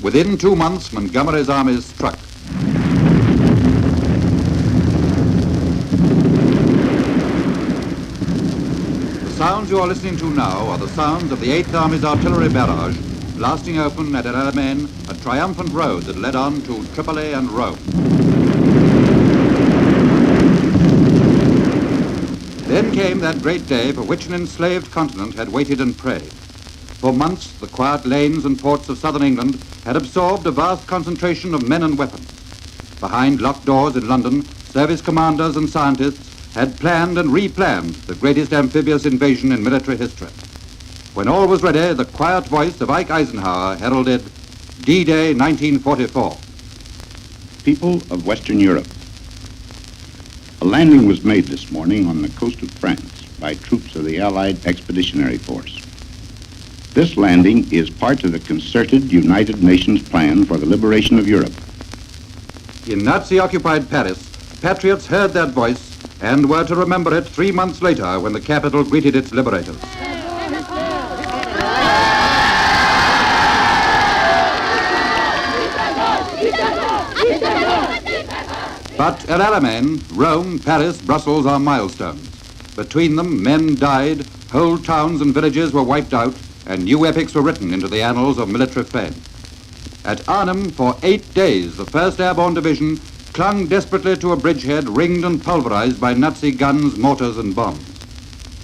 Within 2 months, Montgomery's armies struck. The sounds you are listening to now are the sounds of the 8th Army's artillery barrage, blasting open at El Alamein a triumphant road that led on to Tripoli and Rome. Then came that great day for which an enslaved continent had waited and prayed. For months, the quiet lanes and ports of southern England had absorbed a vast concentration of men and weapons. Behind locked doors in London, service commanders and scientists had planned and replanned the greatest amphibious invasion in military history. When all was ready, the quiet voice of Eisenhower heralded D-Day 1944. People of Western Europe, a landing was made this morning on the coast of France by troops of the Allied Expeditionary Force. This landing is part of the concerted United Nations plan for the liberation of Europe. In Nazi-occupied Paris, patriots heard that voice and were to remember it 3 months later when the capital greeted its liberators. But El Alamein, Rome, Paris, Brussels are milestones. Between them, men died, whole towns and villages were wiped out, and new epics were written into the annals of military fame. At Arnhem, for 8 days, the 1st Airborne Division clung desperately to a bridgehead ringed and pulverized by Nazi guns, mortars, and bombs.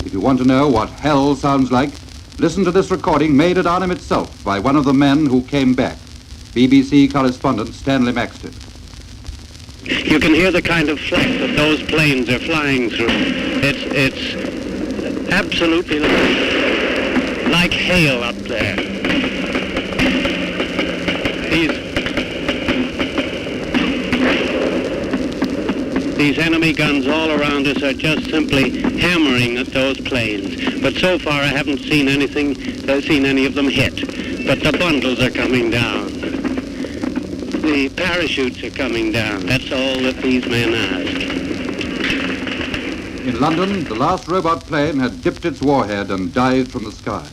If you want to know what hell sounds like, listen to this recording made at Arnhem itself by one of the men who came back, BBC correspondent Stanley Maxtead. You can hear the kind of flak that those planes are flying through. It's absolutely like hail up there. These enemy guns all around us are just simply hammering at those planes. But so far I haven't seen any of them hit. But the bundles are coming down. The parachutes are coming down. That's all that these men ask. In London, the last robot plane had dipped its warhead and dived from the sky.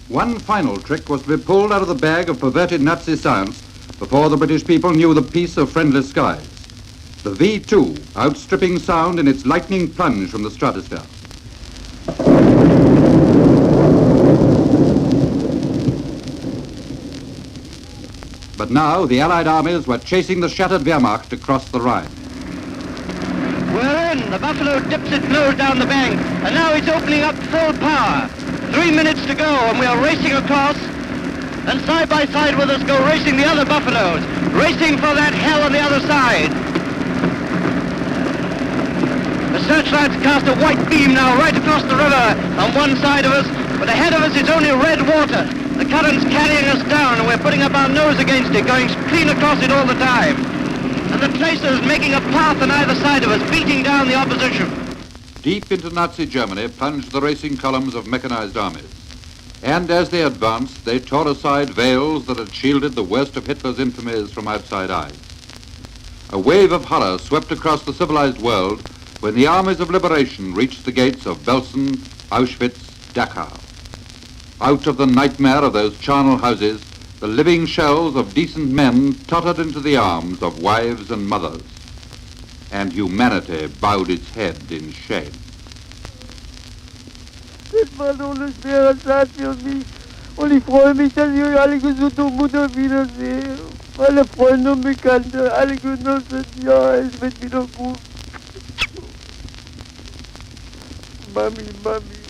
One final trick was to be pulled out of the bag of perverted Nazi science before the British people knew the peace of friendless skies. The V-2, outstripping sound in its lightning plunge from the stratosphere. But now the Allied armies were chasing the shattered Wehrmacht across the Rhine. We're in. The Buffalo dips its nose down the bank, and now it's opening up full power. 3 minutes to go, and we are racing across, and side by side with us go racing the other Buffaloes, racing for that hell on the other side. The searchlights cast a white beam now right across the river on one side of us, but ahead of us it's only red water. The current's carrying us down, and we're putting up our nose against it, going clean across it all the time. And the tracers making a path on either side of us, beating down the opposition. Deep into Nazi Germany plunged the racing columns of mechanized armies. And as they advanced, they tore aside veils that had shielded the worst of Hitler's infamies from outside eyes. A wave of horror swept across the civilized world when the armies of liberation reached the gates of Belsen, Auschwitz, Dachau. Out of the nightmare of those charnel houses, the living shells of decent men tottered into the arms of wives and mothers. And humanity bowed its head in shame. Das war so eine schwere Zeit für mich. Und ich freue mich, dass ich euch alle gesund und munter wiedersehe. Alle Freunde und Bekannte, alle Genossen, ja, es wird wieder gut. Mami, Mami.